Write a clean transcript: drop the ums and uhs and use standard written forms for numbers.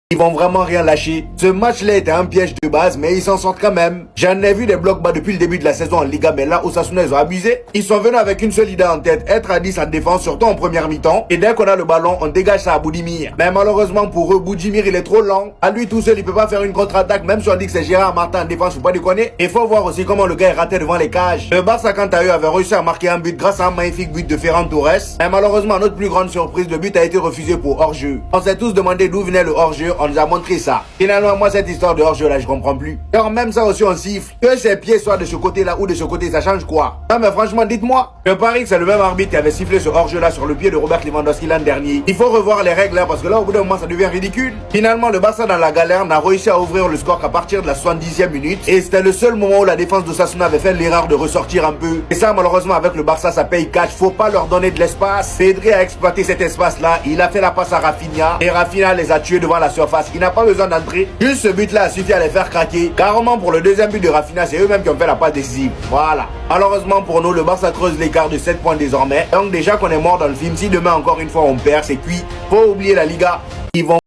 Ils vont vraiment rien lâcher. Ce match-là était un piège de base, mais ils s'en sortent quand même. J'en ai vu des blocs bas depuis le début de la saison en Liga, mais là, Osasuna, ils ont abusé. Ils sont venus avec une seule idée en tête, être à 10 en défense, surtout en première mi-temps. Et dès qu'on a le ballon, on dégage ça à Boudimir. Mais malheureusement pour eux, Boudimir, il est trop lent. À lui tout seul, il peut pas faire une contre-attaque, même si on dit que c'est Gérard Martin en défense, faut pas déconner. Il faut voir aussi comment le gars est raté devant les cages. Le Barça, quant à eux, avait réussi à marquer un but grâce à un magnifique but de Ferran Torres. Mais malheureusement, notre plus grande surprise, le but a été refusé pour hors-jeu. On s'est tous demandé d'où venait le hors-jeu, on nous a montré ça. Finalement, moi, cette histoire de hors-jeu là, je comprends plus. Car même ça aussi, on siffle. Que ses pieds soient de ce côté-là ou de ce côté, ça change quoi? Non, mais franchement, dites-moi. Je parie que c'est le même arbitre qui avait sifflé ce hors-jeu là sur le pied de Robert Lewandowski l'an dernier. Il faut revoir les règles là, parce que là, au bout d'un moment, ça devient ridicule. Finalement, le Barça dans la galère n'a réussi à ouvrir le score qu'à partir de la 70e minute. Et c'était le seul moment où la défense d'Osasuna avait fait l'erreur de ressortir un peu. Et ça, malheureusement, avec le Barça, ça paye cash. Faut pas leur donner de l'espace. Pedri a exploité cet espace là. Il a fait la passe à Rafinha. Et Rafinha les a tués devant la surface. Il n'a pas besoin d'entrer. Juste ce but là a suffi à les faire craquer. Carrément pour le deuxième but de Rafinha, c'est eux-mêmes qui ont fait la passe décisive. Voilà. Malheureusement pour nous, le Barça creuse l'écart de 7 points désormais. Donc déjà qu'on est mort dans le film, si demain encore une fois on perd, c'est cuit. Faut oublier la Liga. Ils vont